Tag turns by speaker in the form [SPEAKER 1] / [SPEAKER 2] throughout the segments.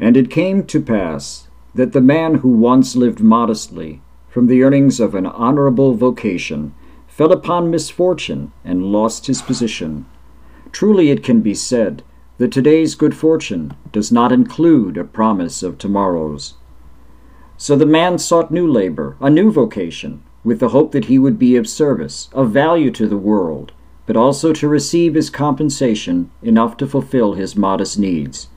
[SPEAKER 1] And it came to pass that the man who once lived modestly from the earnings of an honorable vocation fell upon misfortune and lost his position. Truly it can be said that today's good fortune does not include a promise of tomorrow's. So the man sought new labor, a new vocation, with the hope that he would be of service, of value to the world, but also to receive as compensation enough to fulfill his modest needs.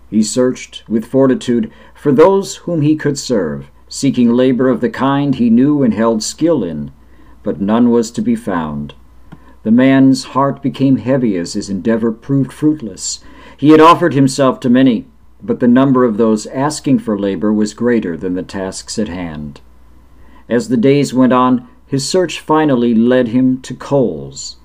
[SPEAKER 1] He searched with fortitude for those whom he could serve, seeking labor of the kind he knew and held skill in, but none was to be found. The man's heart became heavy as his endeavor proved fruitless. He had offered himself to many, but the number of those asking for labor was greater than the tasks at hand. As the days went on, his search finally led him to Kohl's.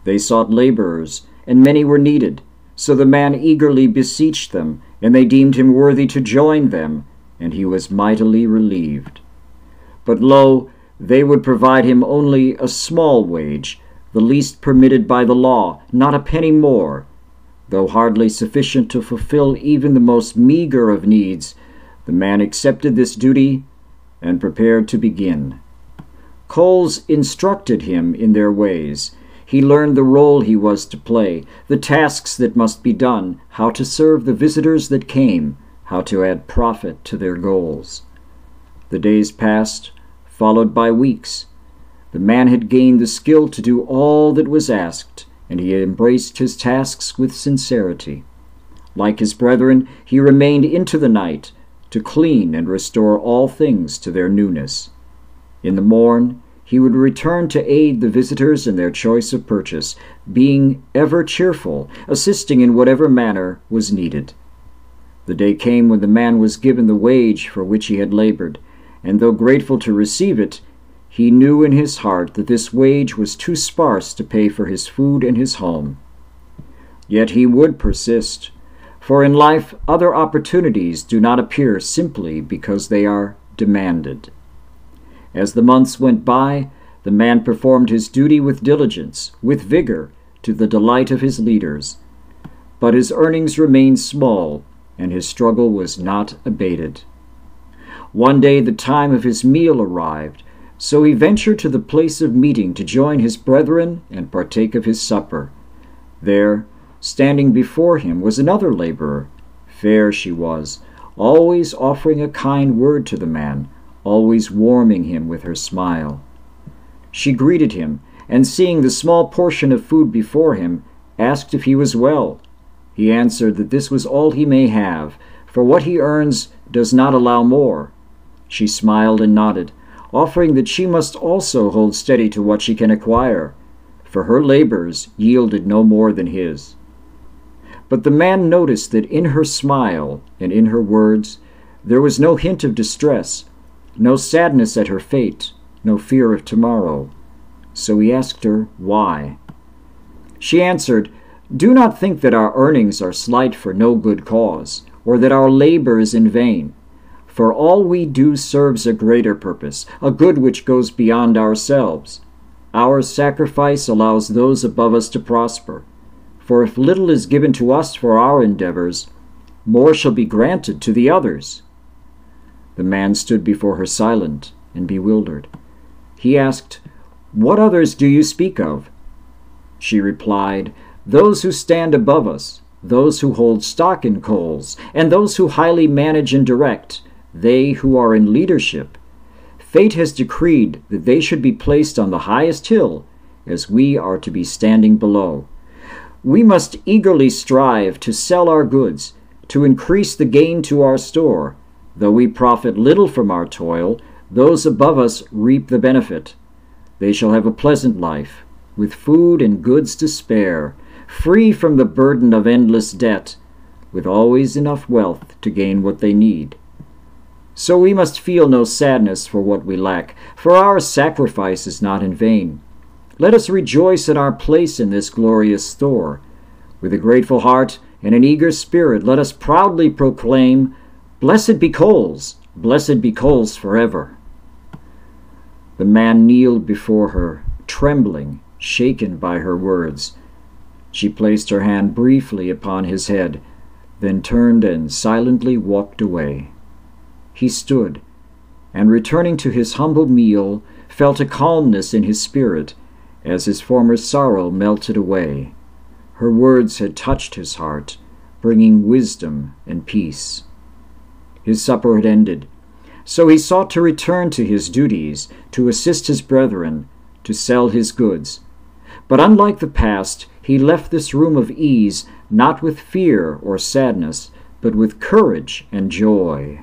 [SPEAKER 1] They sought laborers, and many were needed, so the man eagerly beseeched them, and they deemed him worthy to join them, and he was mightily relieved. But lo, they would provide him only a small wage, the least permitted by the law, not a penny more. Though hardly sufficient to fulfill even the most meager of needs, the man accepted this duty and prepared to begin. Kohl's instructed him in their ways. He learned the role he was to play, the tasks that must be done, how to serve the visitors that came, how to add profit to their goals. The days passed, followed by weeks. The man had gained the skill to do all that was asked, and he embraced his tasks with sincerity. Like his brethren, he remained into the night to clean and restore all things to their newness. In the morn, he would return to aid the visitors in their choice of purchase, being ever cheerful, assisting in whatever manner was needed. The day came when the man was given the wage for which he had labored, and though grateful to receive it, he knew in his heart that this wage was too sparse to pay for his food and his home. Yet he would persist, for in life other opportunities do not appear simply because they are demanded. As the months went by, the man performed his duty with diligence, with vigor, to the delight of his leaders. But his earnings remained small, and his struggle was not abated. One day the time of his meal arrived, so he ventured to the place of meeting to join his brethren and partake of his supper. There, standing before him, was another laborer. Fair she was, always offering a kind word to the man, always warming him with her smile. She greeted him, and seeing the small portion of food before him, asked if he was well. He answered that this was all he may have, for what he earns does not allow more. She smiled and nodded, offering that she must also hold steady to what she can acquire, for her labors yielded no more than his. But the man noticed that in her smile and in her words there was no hint of distress, no sadness at her fate, no fear of tomorrow. So he asked her why. She answered, "Do not think that our earnings are slight for no good cause, or that our labor is in vain. For all we do serves a greater purpose, a good which goes beyond ourselves. Our sacrifice allows those above us to prosper. For if little is given to us for our endeavors, more shall be granted to the others." The man stood before her silent and bewildered. He asked, "What others do you speak of?" She replied, "Those who stand above us, those who hold stock in Kohl's, and those who highly manage and direct, they who are in leadership. Fate has decreed that they should be placed on the highest hill, as we are to be standing below. We must eagerly strive to sell our goods, to increase the gain to our store. Though we profit little from our toil, those above us reap the benefit. They shall have a pleasant life, with food and goods to spare, free from the burden of endless debt, with always enough wealth to gain what they need. So we must feel no sadness for what we lack, for our sacrifice is not in vain. Let us rejoice in our place in this glorious store. With a grateful heart and an eager spirit, let us proudly proclaim, 'Blessed be Kohl's, blessed be Kohl's forever.'" The man kneeled before her, trembling, shaken by her words. She placed her hand briefly upon his head, then turned and silently walked away. He stood, and returning to his humble meal, felt a calmness in his spirit, as his former sorrow melted away. Her words had touched his heart, bringing wisdom and peace. His supper had ended, so he sought to return to his duties, to assist his brethren, to sell his goods. But unlike the past, he left this room of ease not with fear or sadness, but with courage and joy.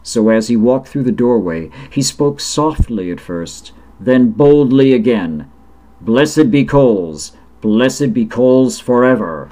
[SPEAKER 1] So as he walked through the doorway, he spoke softly at first, then boldly again, "Blessed be Kohl's forever."